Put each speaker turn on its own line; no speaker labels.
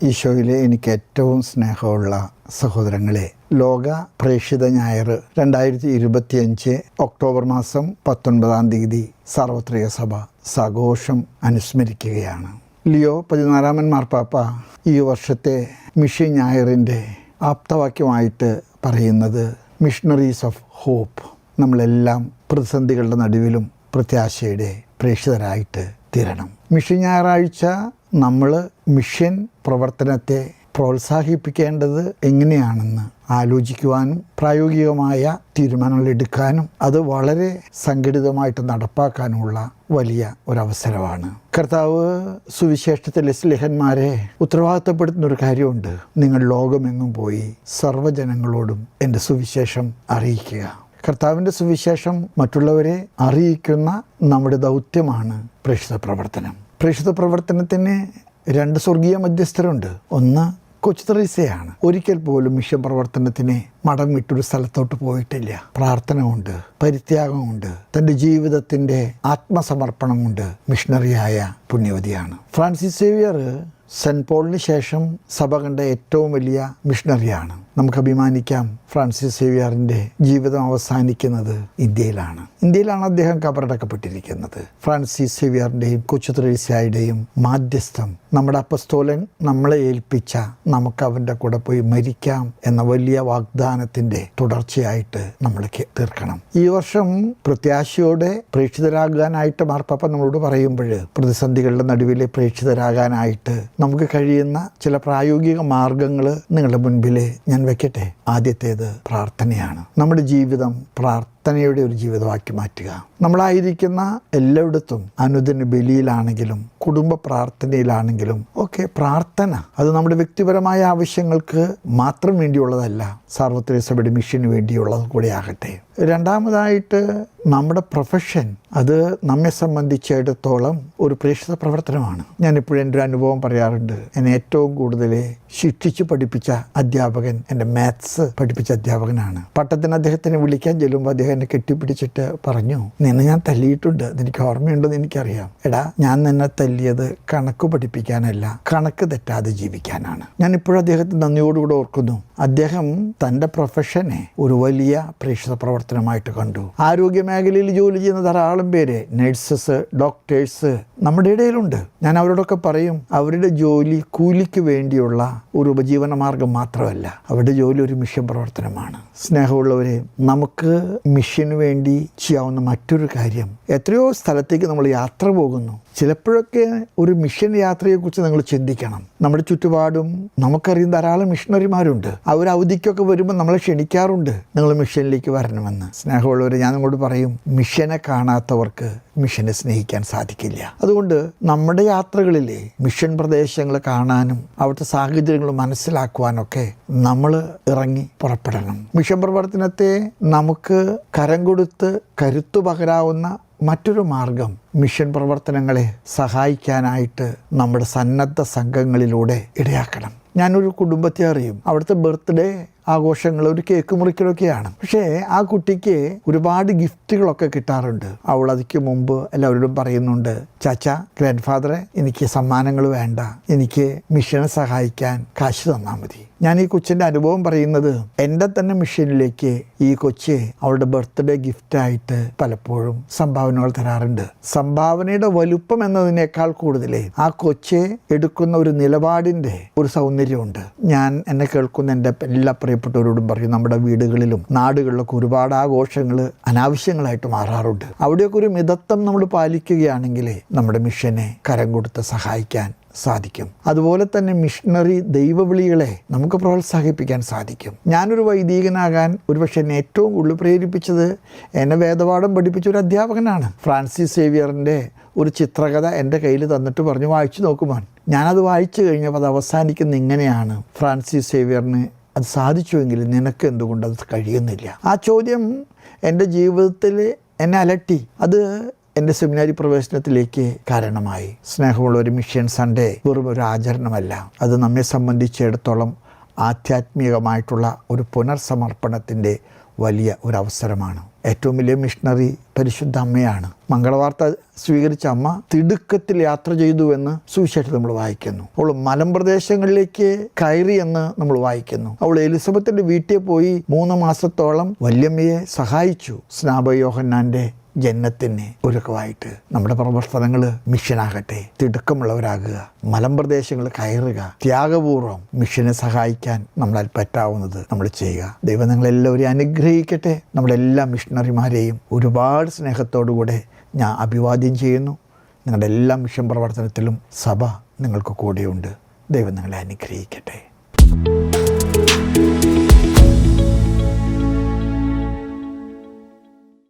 ഈശോയിലെ എനിക്ക് ഏറ്റവും സ്നേഹമുള്ള സഹോദരങ്ങളെ, ലോക പ്രേക്ഷിത ഞായർ 2025 ഒക്ടോബർ മാസം 19 സാർവത്രിക സഭ സഘോഷം അനുസ്മരിക്കുകയാണ്. ലിയോ 14 മാർപ്പാപ്പ ഈ വർഷത്തെ മിഷൻ ഞായറിൻ്റെ ആപ്തവാക്യമായിട്ട് പറയുന്നത് മിഷണറീസ് ഓഫ് ഹോപ്പ്. നമ്മളെല്ലാം പ്രതിസന്ധികളുടെ നടുവിലും പ്രത്യാശയുടെ പ്രേക്ഷിതരായിട്ട് തീരണം. മിഷൻ ഞായറാഴ്ച നമ്മൾ മിഷൻ പ്രവർത്തനത്തെ പ്രോത്സാഹിപ്പിക്കേണ്ടത് എങ്ങനെയാണെന്ന് ആലോചിക്കുവാനും പ്രായോഗികമായ തീരുമാനങ്ങൾ എടുക്കാനും അത് വളരെ സംഘടിതമായിട്ട് നടപ്പാക്കാനുമുള്ള വലിയ ഒരവസരമാണ്. കർത്താവ് സുവിശേഷത്തിലെ സ്ലേഹന്മാരെ ഉത്തരവാദിത്തപ്പെടുത്തുന്ന ഒരു കാര്യമുണ്ട്. നിങ്ങൾ ലോകമെങ്ങും പോയി സർവ്വജനങ്ങളോടും എൻ്റെ സുവിശേഷം അറിയിക്കുക. കർത്താവിൻ്റെ സുവിശേഷം മറ്റുള്ളവരെ അറിയിക്കുന്ന നമ്മുടെ ദൗത്യമാണ് പ്രേക്ഷിത പ്രവർത്തനം. പ്രേക്ഷിത പ്രവർത്തനത്തിന് 2 സ്വർഗീയ മധ്യസ്ഥരുണ്ട്. ഒന്ന് കൊച്ചു ത്രേസ്യയാണ്. ഒരിക്കൽ പോലും മിഷൻ പ്രവർത്തനത്തിന് മടം വിട്ടൊരു സ്ഥലത്തോട്ട് പോയിട്ടില്ല. പ്രാർത്ഥന കൊണ്ട്, പരിത്യാഗമുണ്ട്, തൻ്റെ ജീവിതത്തിൻ്റെ ആത്മസമർപ്പണം കൊണ്ട് മിഷണറിയായ പുണ്യവതിയാണ്. ഫ്രാൻസിസ് സേവിയർ സെൻറ്റ് പോളിന് ശേഷം സഭ കണ്ട ഏറ്റവും വലിയ മിഷണറിയാണ്. നമുക്ക് അഭിമാനിക്കാം, ഫ്രാൻസിസ് സേവിയറിൻ്റെ ജീവിതം അവസാനിക്കുന്നത് ഇന്ത്യയിലാണ്. അദ്ദേഹം കബറടക്കപ്പെട്ടിരിക്കുന്നത്. ഫ്രാൻസിസ് സേവിയറിൻ്റെയും കൊച്ചു ത്രേസ്യയുടെയും മാധ്യസ്ഥം നമ്മുടെ അപ്പസ്തോലൻ നമ്മളെ ഏൽപ്പിച്ച നമുക്ക് അവൻ്റെ കൂടെ പോയി മരിക്കാം എന്ന വലിയ വാഗ്ദാനത്തിൻ്റെ തുടർച്ചയായിട്ട് നമ്മൾ തീർക്കണം. ഈ വർഷം പ്രത്യാശയോടെ പ്രേക്ഷിതരാകാനായിട്ട് മാർപ്പാപ്പ നമ്മളോട് പറയുമ്പോൾ പ്രതിസന്ധികളുടെ നടുവിലെ പ്രേക്ഷിതരാകാനായിട്ട് നമുക്ക് കഴിയുന്ന ചില പ്രായോഗിക മാർഗങ്ങൾ നിങ്ങളുടെ മുൻപിൽ ഞാൻ വെക്കട്ടെ. ആദ്യത്തേത് പ്രാർത്ഥനയാണ്. നമ്മുടെ ജീവിതം പ്രാർത്ഥനയുടെ ഒരു ജീവിതമാക്കി മാറ്റുക. നമ്മളായിരിക്കുന്ന എല്ലായിടത്തും അനുദിന ബലിയിലാണെങ്കിലും കുടുംബ പ്രാർത്ഥനയിലാണെങ്കിലും ഒക്കെ പ്രാർത്ഥന അത് നമ്മുടെ വ്യക്തിപരമായ ആവശ്യങ്ങൾക്ക് മാത്രം വേണ്ടിയുള്ളതല്ല, സാർവത്രിക സഭയുടെ മിഷന് വേണ്ടിയുള്ളത് കൂടെ ആകട്ടെ. രണ്ടാമതായിട്ട് നമ്മുടെ പ്രൊഫഷൻ അത് നമ്മെ സംബന്ധിച്ചിടത്തോളം ഒരു പ്രേക്ഷിത പ്രവർത്തനമാണ്. ഞാനിപ്പോഴും എൻ്റെ ഒരു അനുഭവം പറയാറുണ്ട്. എന്നെ ഏറ്റവും കൂടുതൽ ശിക്ഷിച്ച് പഠിപ്പിച്ച അധ്യാപകൻ എൻ്റെ മാത്സ് പഠിപ്പിച്ച അധ്യാപകനാണ്. പട്ടത്തിന് അദ്ദേഹത്തിനെ വിളിക്കാൻ ചെല്ലുമ്പോൾ അദ്ദേഹം എന്നെ കെട്ടിപ്പിടിച്ചിട്ട് പറഞ്ഞു, നിന്നെ ഞാൻ തല്ലിയിട്ടുണ്ട്, എനിക്ക് ഓർമ്മയുണ്ടെന്ന് എനിക്കറിയാം. എടാ, ഞാൻ നിന്നെ തല്ലിയത് കണക്ക് പഠിപ്പിക്കാനല്ല, കണക്ക് തെറ്റാതെ ജീവിക്കാനാണ്. ഞാനിപ്പോഴും അദ്ദേഹത്തെ നന്ദിയോടുകൂടെ ഓർക്കുന്നു. അദ്ദേഹം തൻ്റെ പ്രൊഫഷനെ ഒരു വലിയ പ്രേക്ഷിത പ്രവർത്തനമായിട്ട് കണ്ടു. ആരോഗ്യ മേഖലയിൽ ജോലി ചെയ്യുന്ന ധാരാളം പേര്, നഴ്സസ്, ഡോക്ടേഴ്സ് നമ്മുടെ ഇടയിലുണ്ട്. ഞാൻ അവരോടൊക്കെ പറയും, അവരുടെ ജോലി കൂലിക്ക് വേണ്ടിയുള്ള ഒരു ഉപജീവന മാർഗം മാത്രമല്ല, അവരുടെ ജോലി ഒരു മിഷൻ പ്രവർത്തനമാണ്. സ്നേഹമുള്ളവരെ, നമുക്ക് മിഷന് വേണ്ടി ചെയ്യാവുന്ന മറ്റൊരു കാര്യം, എത്രയോ സ്ഥലത്തേക്ക് നമ്മൾ യാത്ര പോകുന്നു. ചിലപ്പോഴൊക്കെ ഒരു മിഷൻ യാത്രയെക്കുറിച്ച് നിങ്ങൾ ചിന്തിക്കണം. നമ്മുടെ ചുറ്റുപാടും നമുക്കറിയുന്ന ധാരാളം മിഷണറിമാരുണ്ട്. അവർ അവധിക്കൊക്കെ വരുമ്പോൾ നമ്മളെ ക്ഷണിക്കാറുണ്ട്, നിങ്ങൾ മിഷനിലേക്ക് വരണമെന്ന്. സ്നേഹമുള്ളവർ, ഞാൻ നിങ്ങളോട് പറയും, മിഷനെ കാണാത്തവർക്ക് മിഷനെ സ്നേഹിക്കാൻ സാധിക്കില്ല. അതുകൊണ്ട് നമ്മുടെ യാത്രകളിലെ മിഷൻ പ്രദേശങ്ങൾ കാണാനും അവിടുത്തെ സാഹചര്യങ്ങൾ മനസ്സിലാക്കുവാനൊക്കെ നമ്മൾ ഇറങ്ങി പുറപ്പെടണം. മിഷൻ പ്രവർത്തനത്തെ നമുക്ക് കരം കൊടുത്ത് കരുത്തു പകരാവുന്ന മറ്റൊരു മാർഗം മിഷൻ പ്രവർത്തനങ്ങളെ സഹായിക്കാനായിട്ട് നമ്മുടെ സന്നദ്ധ സംഘങ്ങളിലൂടെ ഇടയാക്കണം. ഞാനൊരു കുടുംബത്തെ അറിയും. അവിടുത്തെ ബർത്ത്ഡേ ആഘോഷങ്ങൾ ഒരു കേക്ക് മുറിക്കലൊക്കെയാണ്. പക്ഷേ ആ കുട്ടിക്ക് ഒരുപാട് ഗിഫ്റ്റുകളൊക്കെ കിട്ടാറുണ്ട്. അവൾ അതിക്ക് മുമ്പ് എല്ലാവരോടും പറയുന്നുണ്ട്, ചാച്ച, ഗ്രാൻഡ് ഫാദറെ, എനിക്ക് സമ്മാനങ്ങൾ വേണ്ട, എനിക്ക് മിഷനെ സഹായിക്കാൻ കാശ് തന്നാൽ മതി. ഞാൻ ഈ കൊച്ചിൻ്റെ അനുഭവം പറയുന്നത്, എൻ്റെ തന്നെ മിഷനിലേക്ക് ഈ കൊച്ച് അവളുടെ ബർത്ത്ഡേ ഗിഫ്റ്റായിട്ട് പലപ്പോഴും സംഭാവനകൾ തരാറുണ്ട്. സംഭാവനയുടെ വലുപ്പം എന്നതിനേക്കാൾ കൂടുതൽ ആ കൊച്ച് എടുക്കുന്ന ഒരു നിലപാടിൻ്റെ ഒരു സൗന്ദര്യമുണ്ട്. ഞാൻ എന്നെ കേൾക്കുന്ന എൻ്റെ എല്ലാ പ്രിയപ്പെട്ടവരോടും പറയും, നമ്മുടെ വീടുകളിലും നാടുകളിലൊക്കെ ഒരുപാട് ആഘോഷങ്ങൾ അനാവശ്യങ്ങളായിട്ട് മാറാറുണ്ട്. അവിടെയൊക്കെ ഒരു മിതത്വം നമ്മൾ പാലിക്കുകയാണെങ്കിൽ നമ്മുടെ മിഷനെ കരം കൊടുത്ത് സഹായിക്കാൻ സാധിക്കും. അതുപോലെ തന്നെ മിഷണറി ദൈവവിളികളെ നമുക്ക് പ്രോത്സാഹിപ്പിക്കാൻ സാധിക്കും. ഞാനൊരു വൈദികനാകാൻ ഒരുപക്ഷെ എന്നെ ഏറ്റവും കൂടുതൽ പ്രേരിപ്പിച്ചത് എന്നെ വേദപാഠം പഠിപ്പിച്ച ഒരു അധ്യാപകനാണ്. ഫ്രാൻസിസ് സേവിയറിൻ്റെ ഒരു ചിത്രകഥ എൻ്റെ കയ്യിൽ തന്നിട്ട് പറഞ്ഞു, വായിച്ചു നോക്കുവാൻ. ഞാനത് വായിച്ചു കഴിഞ്ഞപ്പോൾ അത് അവസാനിക്കുന്ന ഇങ്ങനെയാണ്, ഫ്രാൻസിസ് സേവിയറിന് അത് സാധിച്ചുവെങ്കിൽ നിനക്ക് എന്തുകൊണ്ട് അത് കഴിയുന്നില്ല? ആ ചോദ്യം എൻ്റെ ജീവിതത്തിൽ എന്നെ അലട്ടി. അത് എൻ്റെ സെമിനാരി പ്രവേശനത്തിലേക്ക് കാരണമായി. സ്നേഹമുള്ള ഒരു മിഷൻ സൺഡേ വെറും ഒരു ആചരണമല്ല, അത് നമ്മെ സംബന്ധിച്ചിടത്തോളം ആധ്യാത്മികമായിട്ടുള്ള ഒരു പുനർസമർപ്പണത്തിൻ്റെ വലിയ ഒരു അവസരമാണ്. ഏറ്റവും വലിയ മിഷണറി പരിശുദ്ധ അമ്മയാണ്. മംഗളവാർത്ത സ്വീകരിച്ച അമ്മ തിടുക്കത്തിൽ യാത്ര ചെയ്തു എന്ന് സുവിശേഷത്തിൽ നമ്മൾ വായിക്കുന്നു. അവൾ മലമ്പ്രദേശങ്ങളിലേക്ക് കയറി എന്ന് നമ്മൾ വായിക്കുന്നു. അവൾ എലിസബത്തിന്റെ വീട്ടിൽ പോയി 3 മാസത്തോളം വല്യമ്മയെ സഹായിച്ചു. സ്നാപക യോഹന്നാന്റെ ജന്നത്തിന് ഒരുക്കമായിട്ട് നമ്മുടെ പ്രവർത്തനങ്ങൾ മിഷനാകട്ടെ. തിടുക്കമുള്ളവരാകുക, മലമ്പ്രദേശങ്ങൾ കയറുക, ത്യാഗപൂർവ്വം മിഷനെ സഹായിക്കാൻ നമ്മളാൽ പറ്റാവുന്നത് നമ്മൾ ചെയ്യുക. ദൈവം നിങ്ങളെല്ലാവരെയും അനുഗ്രഹിക്കട്ടെ. നമ്മളെല്ലാ മിഷണറിമാരെയും ഒരുപാട് സ്നേഹത്തോടുകൂടെ ഞാൻ അഭിവാദ്യം ചെയ്യുന്നു. നിങ്ങളുടെ എല്ലാ മിഷൻ പ്രവർത്തനത്തിലും സഭ നിങ്ങൾക്ക് കൂടെയുണ്ട്. ദൈവം നിങ്ങളെ അനുഗ്രഹിക്കട്ടെ.